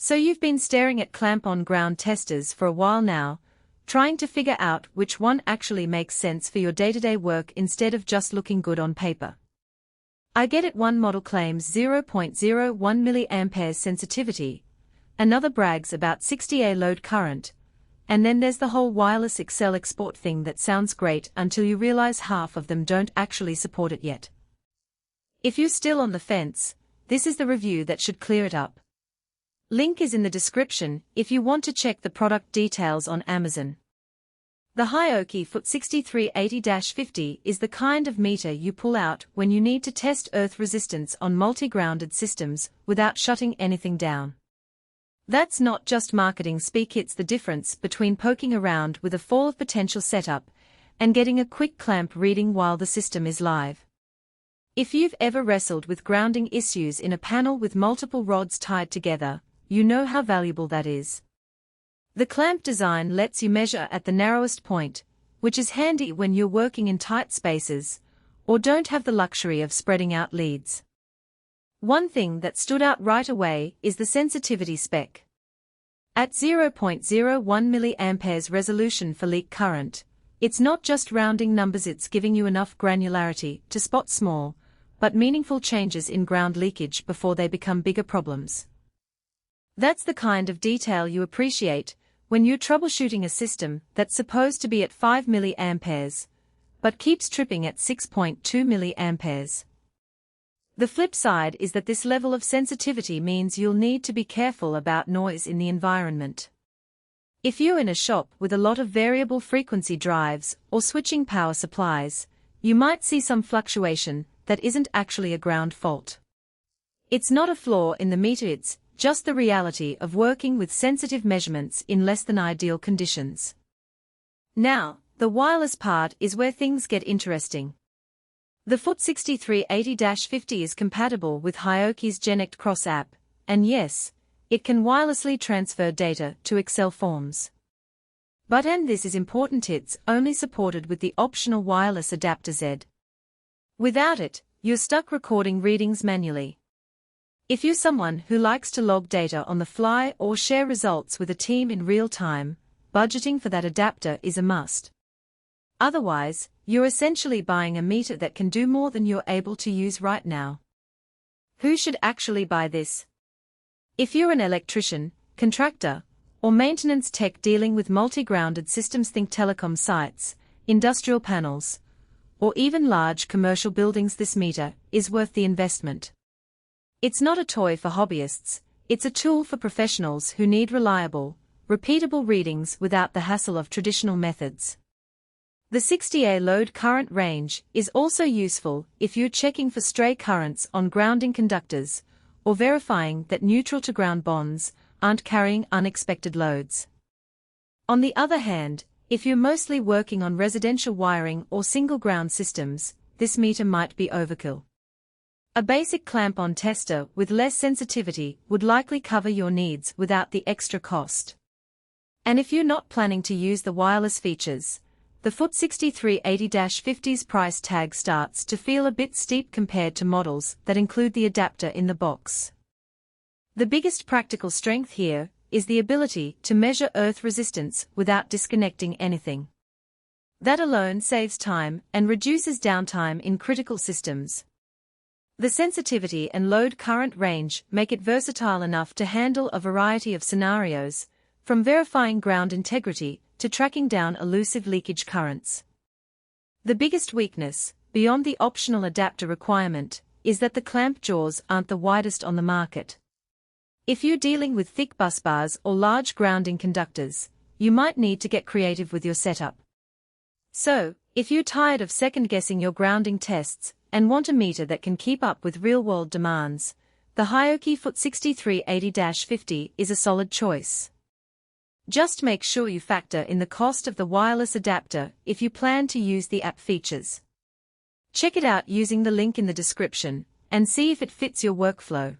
So you've been staring at clamp-on-ground testers for a while now, trying to figure out which one actually makes sense for your day-to-day work instead of just looking good on paper. I get it. One model claims 0.01 mA sensitivity, another brags about 60A load current, and then there's the whole wireless Excel export thing that sounds great until you realize half of them don't actually support it yet. If you're still on the fence, this is the review that should clear it up. Link is in the description if you want to check the product details on Amazon. The HIOKI FT6380-50 is the kind of meter you pull out when you need to test earth resistance on multi-grounded systems without shutting anything down. That's not just marketing speak, it's the difference between poking around with a fall of potential setup and getting a quick clamp reading while the system is live. If you've ever wrestled with grounding issues in a panel with multiple rods tied together, you know how valuable that is. The clamp design lets you measure at the narrowest point, which is handy when you're working in tight spaces or don't have the luxury of spreading out leads. One thing that stood out right away is the sensitivity spec. At 0.01 mA resolution for leak current, it's not just rounding numbers, it's giving you enough granularity to spot small, but meaningful changes in ground leakage before they become bigger problems. That's the kind of detail you appreciate when you're troubleshooting a system that's supposed to be at 5 mA, but keeps tripping at 6.2 mA. The flip side is that this level of sensitivity means you'll need to be careful about noise in the environment. If you're in a shop with a lot of variable frequency drives or switching power supplies, you might see some fluctuation that isn't actually a ground fault. It's not a flaw in the meter, it's just the reality of working with sensitive measurements in less than ideal conditions. Now, the wireless part is where things get interesting. The FT6380-50 is compatible with HIOKI's Genect Cross app, and yes, it can wirelessly transfer data to Excel forms. But and this is important, it's only supported with the optional wireless adapter Z. Without it, you're stuck recording readings manually. If you're someone who likes to log data on the fly or share results with a team in real time, budgeting for that adapter is a must. Otherwise, you're essentially buying a meter that can do more than you're able to use right now. Who should actually buy this? If you're an electrician, contractor, or maintenance tech dealing with multi-grounded systems, think telecom sites, industrial panels, or even large commercial buildings, this meter is worth the investment. It's not a toy for hobbyists, it's a tool for professionals who need reliable, repeatable readings without the hassle of traditional methods. The 60A load current range is also useful if you're checking for stray currents on grounding conductors, or verifying that neutral-to-ground bonds aren't carrying unexpected loads. On the other hand, if you're mostly working on residential wiring or single-ground systems, this meter might be overkill. A basic clamp-on tester with less sensitivity would likely cover your needs without the extra cost. And if you're not planning to use the wireless features, the FT6380-50's price tag starts to feel a bit steep compared to models that include the adapter in the box. The biggest practical strength here is the ability to measure earth resistance without disconnecting anything. That alone saves time and reduces downtime in critical systems. The sensitivity and load current range make it versatile enough to handle a variety of scenarios, from verifying ground integrity to tracking down elusive leakage currents. The biggest weakness, beyond the optional adapter requirement, is that the clamp jaws aren't the widest on the market. If you're dealing with thick busbars or large grounding conductors, you might need to get creative with your setup. So, if you're tired of second-guessing your grounding tests and want a meter that can keep up with real-world demands, the HIOKI FT6380-50 is a solid choice. Just make sure you factor in the cost of the wireless adapter if you plan to use the app features. Check it out using the link in the description and see if it fits your workflow.